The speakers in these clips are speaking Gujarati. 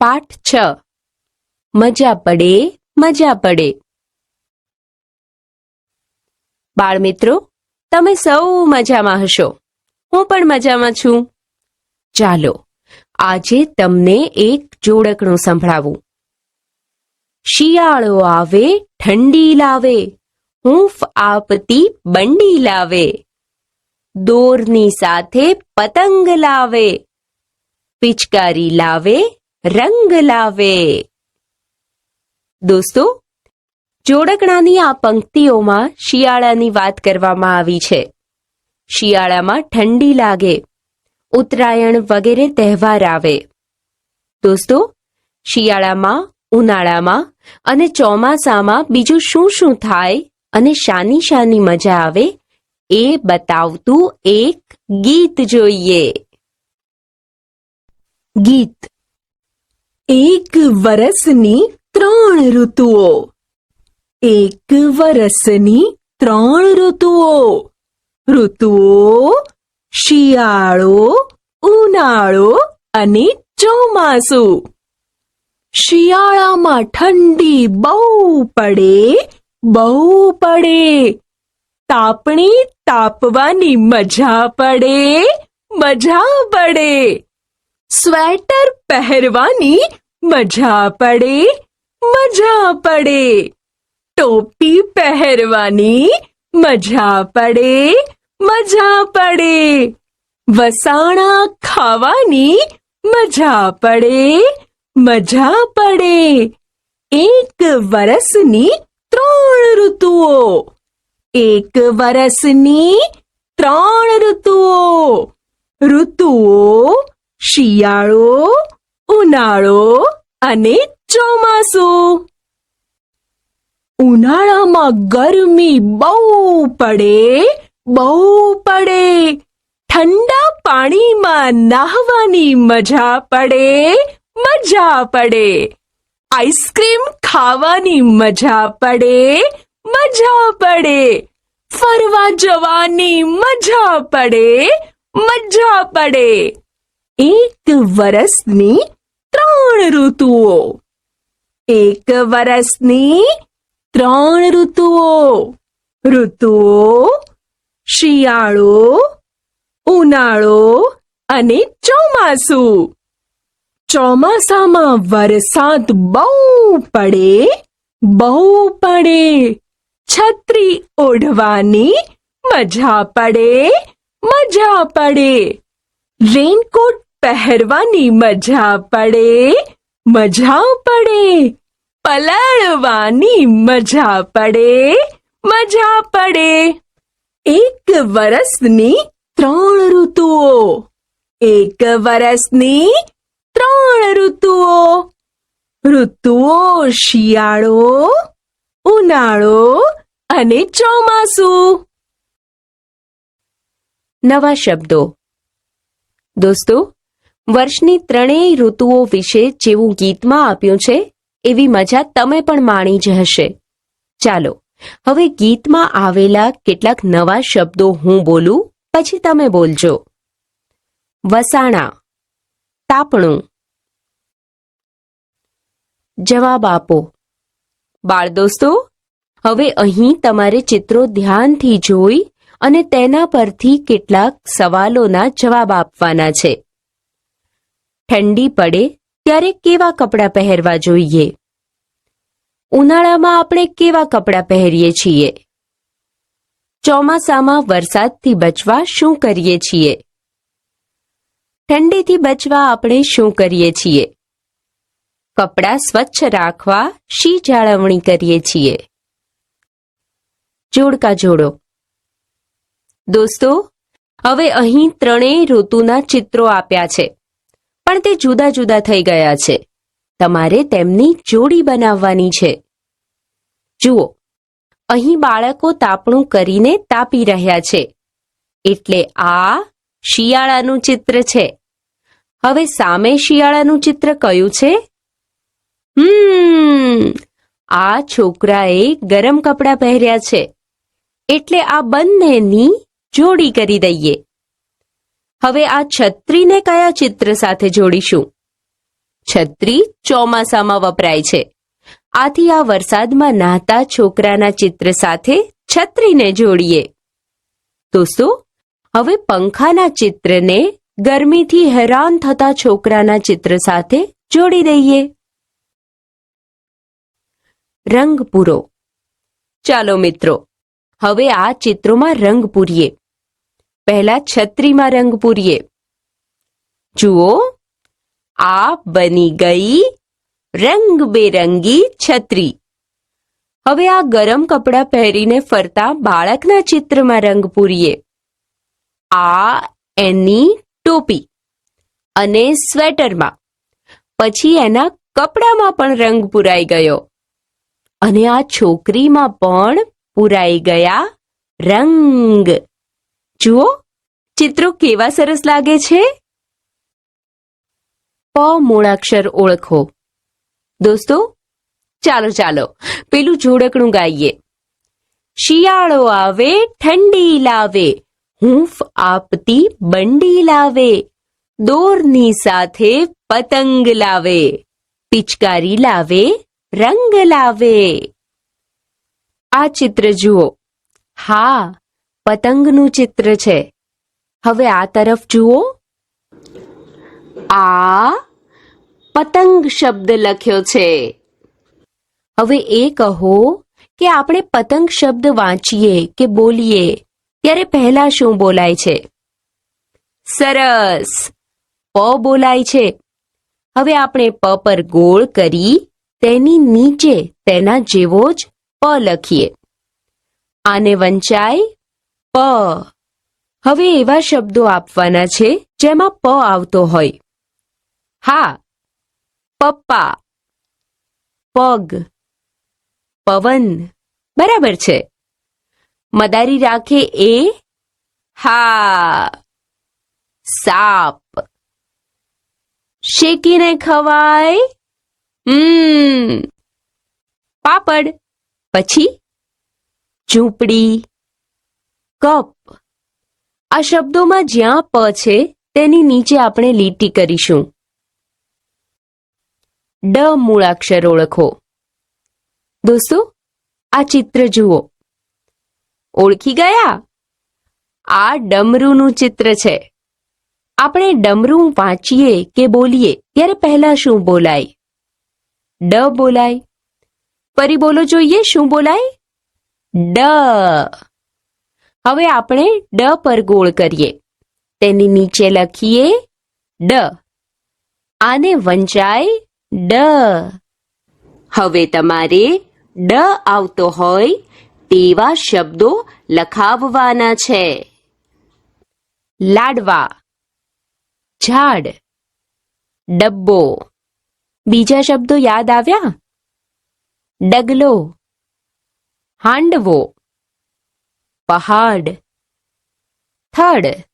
પાઠ 6 મજા પડે મજા પડે. બાળમિત્રો, તમે સૌ મજામાં હશો. હું પણ મજામાં છું. ચાલો આજે તમને એક જોડકણું સંભળાવું. શિયાળો આવે ઠંડી લાવે, હૂંફ આપતી બંડી લાવે, દોરની સાથે પતંગ લાવે, પિચકારી લાવે રંગ લાવે. દોસ્તો, જોડકણાની આ પંક્તિઓમાં શિયાળાની વાત કરવામાં આવી છે. શિયાળામાં ઠંડી લાગે, ઉત્તરાયણ વગેરે તહેવાર આવે. દોસ્તો, શિયાળામાં, ઉનાળામાં અને ચોમાસામાં બીજું શું શું થાય અને શાની શાની મજા આવે એ બતાવતું એક ગીત જોઈએ. ગીત. એક વરસની 3 ઋતુઓ, એક વરસની 3 ઋતુઓ. ઋતુઓ શિયાળો, ઉનાળો અને ચોમાસું. શિયાળામાં ઠંડી બહુ પડે, બહુ પડે. તાપણી તાપવાની મજા પડે, મજા પડે. સ્વેટર પહેરવાની મજા પડે, મજા પડે. ટોપી પહેરવાની મજા પડે, મજા પડે. વસાણા ખાવાની મજા પડે, મજા પડે. એક વરસની 3 ઋતુઓ, એક વરસની 3 ઋતુઓ. ઋતુઓ શિયાળો, ઉનાળો અને ચોમાસું. ઉનાળામાં ગરમી બહુ પડે, બહુ પડે. ઠંડા પાણીમાં નાહવાની મજા પડે, મજા પડે. આઈસ્ક્રીમ ખાવાની મજા પડે, મજા પડે. ફરવા જવાની મજા પડે, મજા પડે. એક વરસની 3 ઋતુઓ, એક વરસની 3 ઋતુઓ. ઋતુઓ શિયાળો, ઉનાળો અને ચોમાસું. ચોમાસામાં વરસાદ બહુ પડે, બહુ પડે. છત્રી ઓઢવાની મજા પડે, મજા પડે. રેનકોટ પહેરવાની મજા પડે, મજા પડે. પલળવાની મજા પડે, મજા પડે. એક વરસની 3 ઋતુઓ, એક વરસની 3 ઋતુઓ. ઋતુઓ શિયાળો, ઉનાળો અને ચોમાસું. નવા શબ્દો. દોસ્તો, વર્ષની 3 ઋતુઓ વિશે જેવું ગીતમાં આપ્યું છે એવી મજા તમે પણ માણી જ હશે. ચાલો હવે ગીતમાં આવેલા કેટલાક નવા શબ્દો હું બોલું, પછી તમે બોલજો. વસાણા, તાપણું. જવાબ આપો. બાળ દોસ્તો, હવે અહીં તમારે ચિત્રો ધ્યાનથી જોઈ અને તેના પરથી કેટલાક સવાલોના જવાબ આપવાના છે. ઠંડી પડે ત્યારે કેવા કપડાં પહેરવા જોઈએ? ઉનાળામાં આપણે કેવા કપડાં પહેરીએ છીએ? ચોમાસામાં વરસાદથી બચવા શું કરીએ છીએ? ઠંડીથી બચવા આપણે શું કરીએ છીએ? કપડાં સ્વચ્છ રાખવા શી જાળવણી કરીએ છીએ? જોડકા જોડો. દોસ્તો, હવે અહીં 3 ઋતુના ચિત્રો આપ્યા છે, પણ તે જુદા જુદા થઈ ગયા છે. તમારે તેમની જોડી બનાવવાની છે. જુઓ, અહીં બાળકો તાપણું કરીને તાપી રહ્યા છે, એટલે આ શિયાળાનું ચિત્ર છે. હવે સામે શિયાળાનું ચિત્ર કયું છે? આ છોકરાએ ગરમ કપડાં પહેર્યા છે, એટલે આ બંનેની જોડી કરી દઈએ. હવે આ છત્રીને કયા ચિત્ર સાથે જોડીશું? છત્રી ચોમાસામાં વપરાય છે. આથી આ વરસાદમાં નાહતા છોકરાના ચિત્ર સાથે છત્રીને જોડીએ. દોસ્તો, હવે પંખાના ચિત્રને ગરમીથી હેરાન થતા છોકરાના ચિત્ર સાથે જોડી દઈએ. રંગ પૂરો. ચાલો મિત્રો, હવે આ ચિત્રોમાં રંગ પૂરીએ. પહેલા છત્રીમાં રંગ પૂરીએ. જુઓ, આ બની ગઈ રંગબેરંગી છત્રી. હવે આ ગરમ કપડાં પહેરીને ફરતા બાળકના ચિત્રમાં રંગ પૂરીએ. આ એની ટોપી અને સ્વેટરમાં. પછી એના કપડામાં પણ રંગ પૂરાઈ ગયો. અને આ છોકરીમાં પણ પૂરાઈ ગયા રંગ. જુઓ, ચિત્રો કેવા સરસ લાગે છે. પ મૂળાક્ષર ઓળખો. દોસ્તો, ચાલો પેલું જોડકણું ગાઈએ. શિયાળો આવે ઠંડી લાવે, હૂંફ આપતી બંડી લાવે, દોરની સાથે પતંગ લાવે, પિચકારી લાવે રંગ લાવે. આ ચિત્ર જુઓ. હા, પતંગનું ચિત્ર છે. હવે આ તરફ જુઓ. આ પતંગ શબ્દ લખ્યો છે. હવે એ કહો કે આપણે પતંગ શબ્દ વાંચીએ કે બોલીએ ત્યારે પહેલા શું બોલાય છે? સરસ, પ બોલાય છે. હવે આપણે પ પર ગોળ કરી તેની નીચે તેના જેવો જ પ લખીએ. આને વંચાય પ. હવે એવા શબ્દો આપવાના છે જેમાં પ આવતો હોય. હા, પપ્પા, પગ, પવન. બરાબર છે. મદારી રાખે એ? હા, સાપ. શેકીને ખવાય? પાપડ. પછી ઝૂંપડી, કપ. આ શબ્દોમાં જ્યાં પ છે તેની નીચે આપણે લીટી કરીશું. ડ મૂળાક્ષર ઓળખો. દોસ્તો, આ ચિત્ર જુઓ. ઓળખી ગયા? આ ડમરૂનું ચિત્ર છે. આપણે ડમરું વાંચીએ કે બોલીએ ત્યારે પહેલા શું બોલાય? ડ બોલાય. ફરી બોલો જોઈએ, શું બોલાય? ડ. હવે આપણે ડ પર ગોળ કરીએ. તેની નીચે લખીએ ડ. આને વંચાય ડ. હવે તમારે ડ આવતો હોય તેવા શબ્દો લખાવવાના છે. લાડવા, ઝાડ, ડબ્બો. બીજા શબ્દો યાદ આવ્યા? ડગલો, હાંડવો, પહાડ, થડ,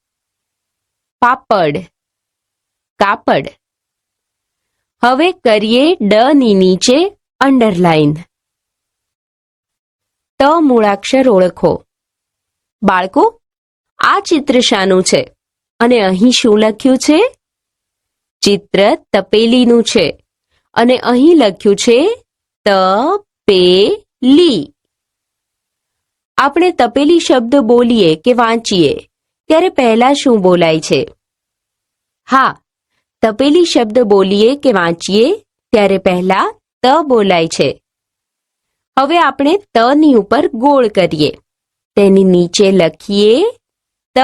પાપડ, કાપડ. હવે કરીએ ડ ની નીચે અંડરલાઈન. ત મૂળાક્ષર ઓળખો. બાળકો, આ ચિત્ર શાનું છે અને અહીં શું લખ્યું છે? ચિત્ર તપેલીનું છે અને અહીં લખ્યું છે તપેલી. આપણે તપેલી શબ્દ બોલીએ કે વાંચીએ ત્યારે પહેલા શું બોલાય છે? હા, તપેલી શબ્દ બોલીએ કે વાંચીએ ત્યારે પહેલા ત બોલાય છે. હવે આપણે ત ની ઉપર ગોળ કરીએ. તેની નીચે લખીએ ત.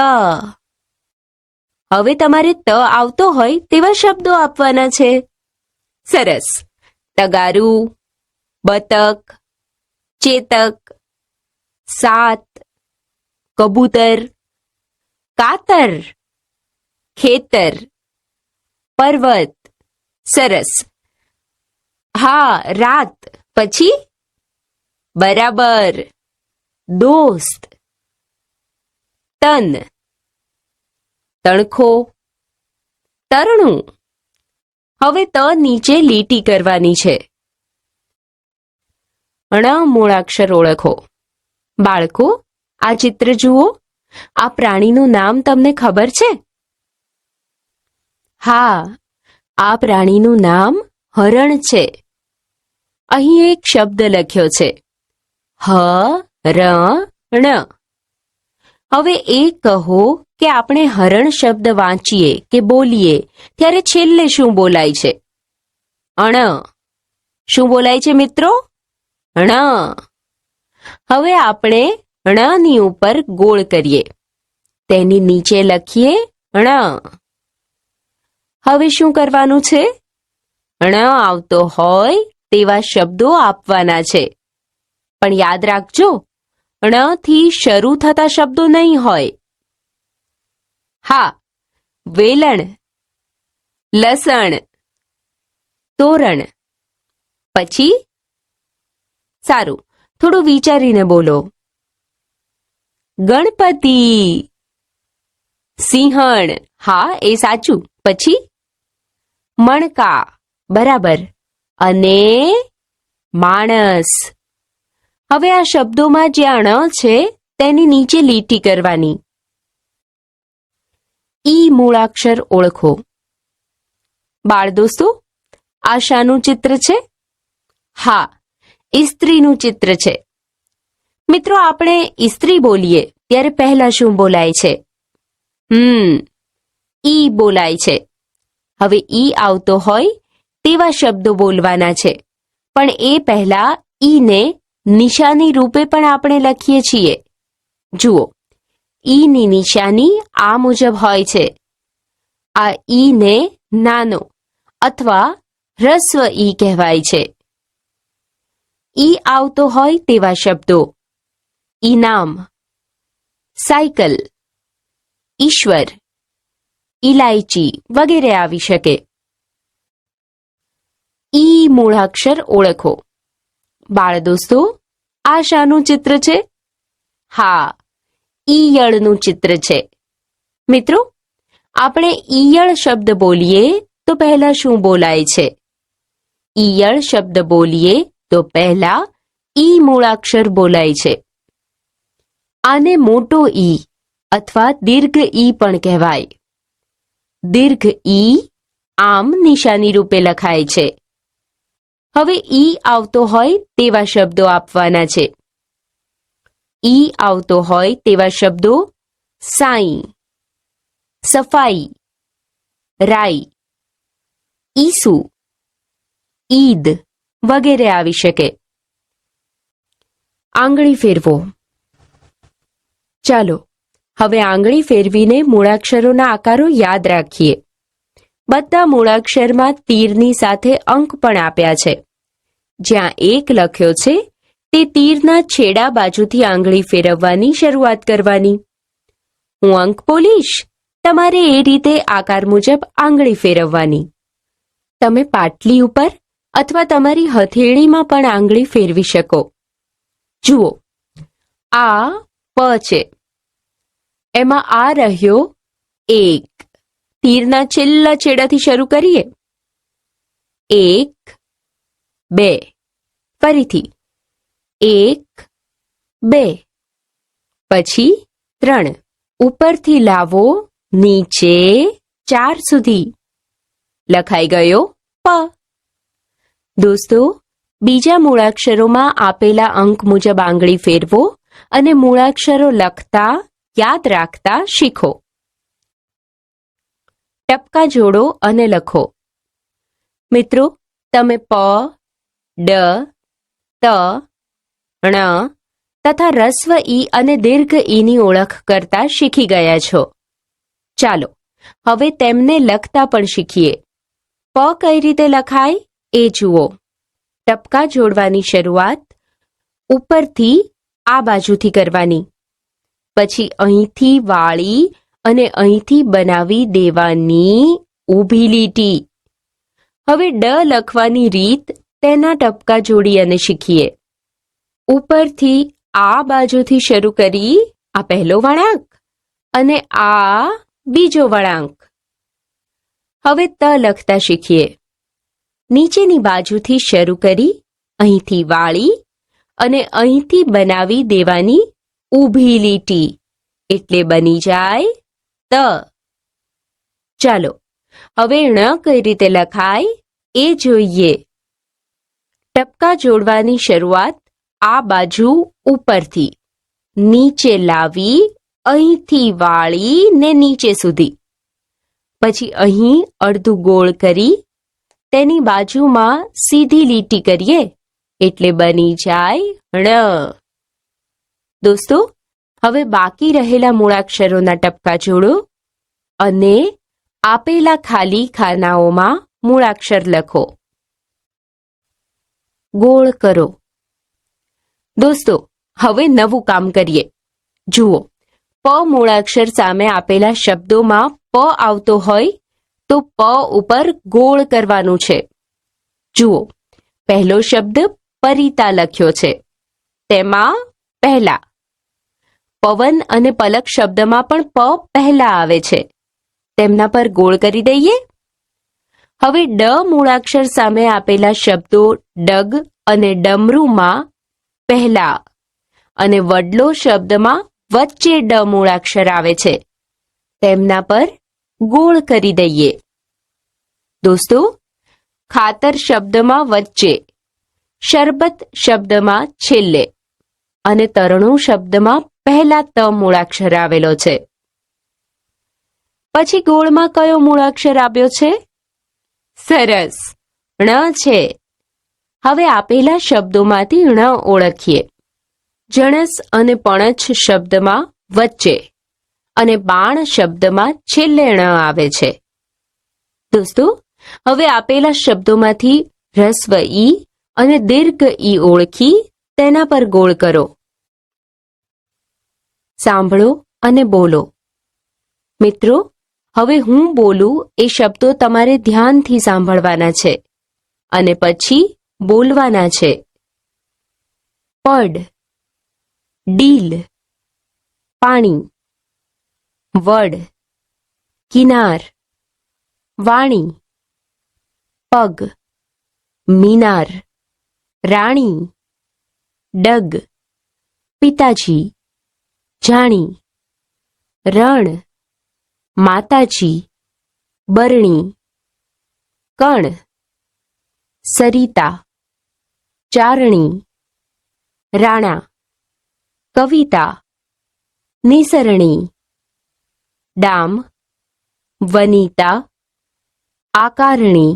હવે તમારે ત આવતો હોય તેવા શબ્દો આપવાના છે. સરસ. તગારું, બતક, ચેતક, સાત, કબૂતર, કાતર, ખેતર, પર્વત. સરસ. હા, રાત. પછી બરાબર, દોસ્ત, તન, તણખો, તરણું. હવે ત નીચે લીટી કરવાની છે. ણ મૂળાક્ષર ઓળખો. બાળકો, આ ચિત્ર જુઓ. આ પ્રાણીનું નામ તમને ખબર છે? હા, આ પ્રાણીનું નામ હરણ છે. અહીં એક શબ્દ લખ્યો છે હરણ. હવે એ કહો કે આપણે હરણ શબ્દ વાંચીએ કે બોલીએ ત્યારે છેલ્લે શું બોલાય છે? અણ. શું બોલાય છે મિત્રો? ણ. હવે આપણે ણની ઉપર ગોળ કરીએ, તેની નીચે લખીએ ણ. હવે શું કરવાનું છે? ણ આવતો હોય તેવા શબ્દો આપવાના છે. પણ યાદ રાખજો, ણ થી શરૂ થતા શબ્દો નહીં હોય. હા, વેલણ, લસણ, તોરણ. પછી સારું, થોડું વિચારીને બોલો. ગણપતિ, સિંહણ. હા, એ સાચું. પછી મણકા, બરાબર, અને માણસ. હવે આ શબ્દોમાં જે ણ છે તેની નીચે લીટી કરવાની. ઈ મૂળાક્ષર ઓળખો. બાળ દોસ્તો, આ શાનું ચિત્ર છે? હા, ઇસ્ત્રીનું ચિત્ર છે. મિત્રો, આપણે ઇસ્ત્રી બોલીએ ત્યારે પહેલા શું બોલાય છે? ઈ બોલાય છે. હવે ઈ આવતો હોય તેવા શબ્દો બોલવાના છે. પણ એ પહેલા ઈને નિશાની રૂપે પણ આપણે લખીએ છીએ. જુઓ, ઈની નિશાની આ મુજબ હોય છે. આ ઈને નાનો અથવા હ્રસ્વ ઈ કહેવાય છે. ઈ આવતો હોય તેવા શબ્દો ઈનામ, સાયકલ, ઈશ્વર, ઇલાયચી વગેરે આવી શકે. ઈ મૂળાક્ષર ઓળખો. બાળ દોસ્તો, આ શાનું ચિત્ર છે? હા, ઈયળનું ચિત્ર છે. મિત્રો, આપણે ઈયળ શબ્દ બોલીએ તો પહેલા શું બોલાય છે? ઈયળ શબ્દ બોલીએ તો પહેલા ઈ મૂળાક્ષર બોલાય છે. આને મોટો ઈ અથવા દીર્ઘ ઈ પણ કહેવાય. દીર્ઘ ઈ આમ નિશાની રૂપે લખાય છે. હવે ઈ આવતો હોય તેવા શબ્દો આપવાના છે. ઈ આવતો હોય તેવા શબ્દો સાઈ, સફાઈ, રાઈ, ઈસુ, ઈદ વગેરે આવી શકે. આંગળી ફેરવો. ચાલો હવે આંગળી ફેરવીને મૂળાક્ષરોના આકારો યાદ રાખીએ. બધા મૂળાક્ષરમાં તીરની સાથે અંક પણ આપ્યા છે. જ્યાં 1 લખ્યો છે તે તીરના છેડા બાજુથી આંગળી ફેરવવાની શરૂઆત કરવાની. હું અંક બોલીશ, તમારે એ રીતે આકાર મુજબ આંગળી ફેરવવાની. તમે પાટલી ઉપર અથવા તમારી હથેળીમાં પણ આંગળી ફેરવી શકો. જુઓ, આ પ છે. એમાં આ રહ્યો 1. તીરના છેલ્લા છેડાથી શરૂ કરીએ. 1, 2. ફરીથી 1, 2. પછી 3. ઉપરથી લાવો નીચે 4 સુધી. લખાઈ ગયો પ. દોસ્તો, બીજા મૂળાક્ષરોમાં આપેલા અંક મુજબ આંગળી ફેરવો અને મૂળાક્ષરો લખતા યાદ રાખતા શીખો. ટપકા જોડો અને લખો. મિત્રો, તમે પ, ડ, ત, ણ તથા હ્રસ્વ ઈ અને દીર્ઘ ઈની ઓળખ કરતા શીખી ગયા છો. ચાલો હવે તેમને લખતા પણ શીખીએ. પ કઈ રીતે લખાય એ જુઓ. ટપકા જોડવાની શરૂઆત ઉપરથી આ બાજુથી કરવાની. પછી અહીંથી વાળી અને અહીંથી બનાવી દેવાની ઊભી લીટી. હવે ડ લખવાની રીત તેના ટપકા જોડી અને શીખીએ. ઉપરથી આ બાજુથી શરૂ કરી આ પહેલો વળાંક અને આ બીજો વળાંક. હવે ત લખતા શીખીએ. નીચેની બાજુથી શરૂ કરી અહીંથી વાળી અને અહીંથી બનાવી દેવાની ઊભી લીટી એટલે બની જાય ત. ચાલો હવે ણ કઈ રીતે લખાય એ જોઈએ. ટપકા જોડવાની શરૂઆત આ બાજુ ઉપરથી નીચે લાવી અહીંથી વાળી ને નીચે સુધી, પછી અહીં અડધું ગોળ કરી તેની બાજુમાં સીધી લીટી કરીએ એટલે બની જાય ણ. દોસ્તો, હવે બાકી રહેલા મૂળાક્ષરોના ટપકા જોડો અને આપેલા ખાલી ખાનાઓમાં મૂળાક્ષર લખો. ગોળ કરો. દોસ્તો, હવે નવું કામ કરીએ. જુઓ, પ મૂળાક્ષર સામે આપેલા શબ્દોમાં પ આવતો હોય તો પ ઉપર ગોળ કરવાનું છે. જુઓ, પહેલો શબ્દ પરિતા લખ્યો છે, તેમાં પહેલા. પવન અને પલક શબ્દમાં પણ પ પહેલા આવે છે, તેમના પર ગોળ કરી દઈએ. હવે ડ મૂળાક્ષર સામે આપેલા શબ્દો ડગ અને ડમરૂમાં પહેલા અને વડલો શબ્દમાં વચ્ચે ડ મૂળાક્ષર આવે છે, તેમના પર ગોળ કરી દઈએ. દોસ્તો, ખાતર શબ્દમાં વચ્ચે, શરબત શબ્દમાં છેલ્લે અને તરણું શબ્દમાં પહેલા ત મૂળાક્ષર આવેલો છે. પછી ગોળમાં કયો મૂળાક્ષર આવ્યો છે? સરસ, ણ છે. હવે આપેલા શબ્દોમાંથી ણ ઓળખીએ. જણસ અને પણછ શબ્દમાં વચ્ચે અને બાણ શબ્દમાં છેલ્લે ણ આવે છે. દોસ્તો, હવે આપેલા શબ્દોમાંથી હ્રસ્વ ઈ અને દીર્ઘ ઈ ઓળખી તેના પર ગોળ કરો. સાંભળો અને બોલો. મિત્રો, હવે હું બોલું એ શબ્દો તમારે ધ્યાનથી સાંભળવાના છે અને પછી બોલવાના છે. પડ, ડીલ, પાણી. વડ, કિનાર, વાણી. પગ, મિનાર, રાણી. ડગ, પિતાજી, જાણી. રણ, માતાજી, બરણી. કણ, સરિતા, ચારણી. રાણા, કવિતા, નિસરણી. ડામ, વનિતા, આકારણી.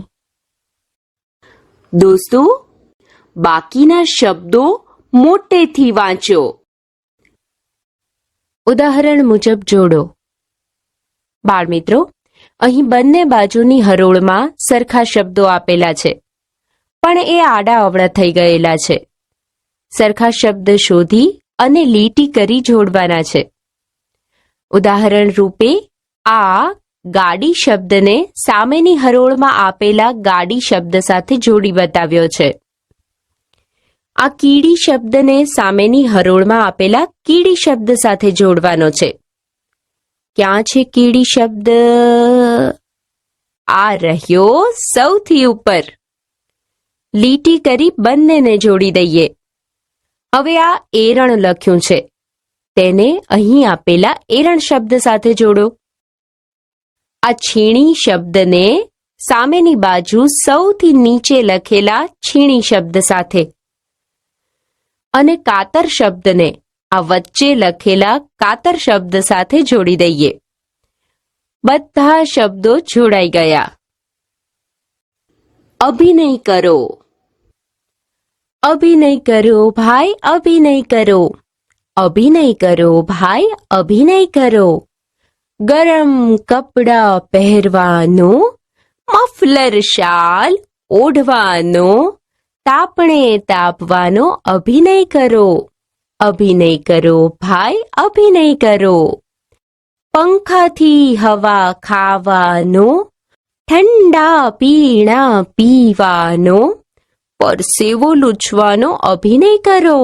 દોસ્તો, બાકીના શબ્દો મોટેથી વાંચો. ઉદાહરણ મુજબ જોડો. બાળમિત્રો, અહીં બંને બાજુની હરોળમાં સરખા શબ્દો આપેલા છે, પણ એ આડા અવળા થઈ ગયેલા છે. સરખા શબ્દ શોધી અને લીટી કરી જોડવાના છે. ઉદાહરણ રૂપે આ ગાડી શબ્દને સામેની હરોળમાં આપેલા ગાડી શબ્દ સાથે જોડી બતાવ્યો છે. આ કીડી શબ્દને સામેની હરોળમાં આપેલા કીડી શબ્દ સાથે જોડવાનો છે. ક્યાં છે કીડી શબ્દ? આ રહ્યો સૌથી ઉપર. લીટી કરી બંનેને જોડી દઈએ. હવે આ એરણ લખ્યું છે, તેને અહીં આપેલા એરણ શબ્દ સાથે જોડો. આ છીણી શબ્દને સામેની બાજુ સૌથી નીચે લખેલા છીણી શબ્દ સાથે અને કાતર શબ્દને આ વચ્ચે લખેલા કાતર શબ્દ સાથે જોડી દઈએ. બધા શબ્દો જોડાઈ ગયા. અભિનય કરો. અભિનય કરો ભાઈ, અભિનય કરો. અભિનય કરો ભાઈ, અભિનય કરો. ગરમ કપડા પહેરવાનો, મફલર શાલ ઓઢવાનો, તાપણે તાપવાનો અભિનય કરો. અભિનય કરો ભાઈ, અભિનય કરો. પંખાથી હવા ખાવાનો, ઠંડા પીણા પીવાનો, પરસેવો લૂછવાનો અભિનય કરો.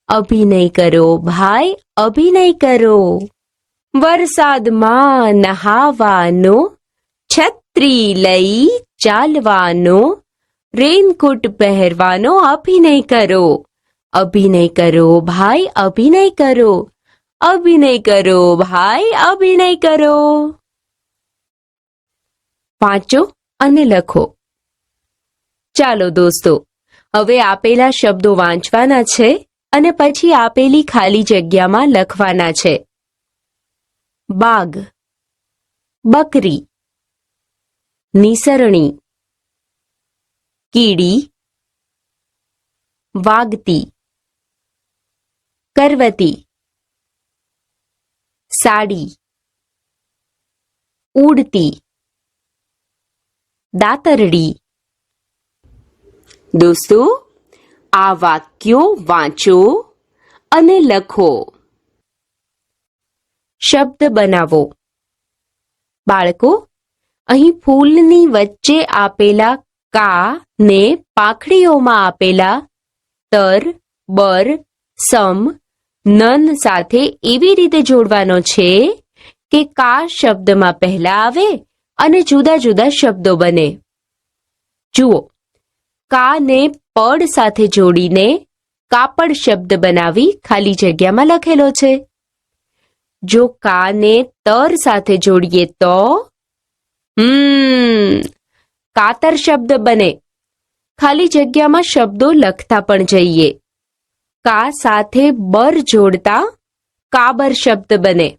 અભિનય કરો ભાઈ, અભિનય કરો. વરસાદમાં નહાવાનો, છત્રી લઈ ચાલવાનો, રેનકોટ પહેરવાનો અભિનય કરો. અભિનય કરો ભાઈ, અભિનય કરો. અભિનય કરો ભાઈ, અભિનય કરો. વાંચો અને લખો. ચાલો દોસ્તો, હવે આપેલા શબ્દો વાંચવાના છે અને પછી આપેલી ખાલી જગ્યામાં લખવાના છે. બાગ, બકરી, નિસરણી, કીડી, વાગતી, કરવતી, સાડી, ઉડતી, દાતરડી. દોસ્તો, આ વાક્યો વાંચો અને લખો. શબ્દ બનાવો. બાળકો, અહીં ફૂલની વચ્ચે આપેલા કા ને પાંખડીઓમાં આપેલા તર, બર, સમ, નન સાથે એવી રીતે જોડવાનો છે કે કા શબ્દમાં પહેલા આવે અને જુદા જુદા શબ્દો બને. જુઓ, કા ને પડ સાથે જોડીને કાપડ શબ્દ બનાવી ખાલી જગ્યામાં લખેલો છે. જો કા ને તર સાથે જોડીએ તો કાતર શબ્દ બને. ખાલી જગ્યામાં શબ્દો લખતા પણ જઈએ. કા સાથે બર જોડતા કાબર શબ્દ બને.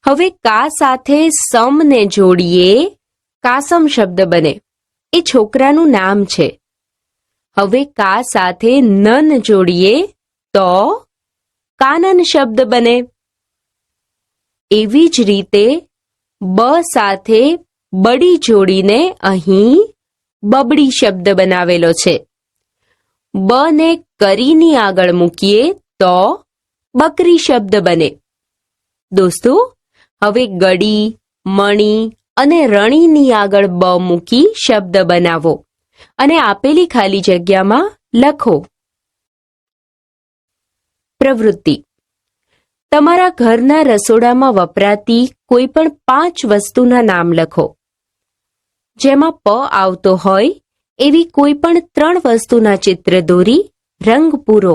હવે કા સાથે સમ ને જોડીએ કાસમ શબ્દ બને. એ છોકરાનું નામ છે. હવે કા સાથે નન જોડીએ તો કાનન શબ્દ બને. એવી જ રીતે બ સાથે બડી જોડીને અહીં બબડી શબ્દ બનાવેલો છે. બ ને કરીની આગળ મૂકીએ તો બકરી શબ્દ બને. દોસ્તો, હવે ગડી, મણી અને રણીની આગળ બ મૂકી શબ્દ બનાવો અને આપેલી ખાલી જગ્યામાં લખો. પ્રવૃત્તિ. તમારા ઘરના રસોડામાં વપરાતી કોઈ પણ 5 વસ્તુના નામ લખો. જેમાં પ આવતો હોય એવી કોઈ પણ 3 વસ્તુના ચિત્ર દોરી રંગ પૂરો.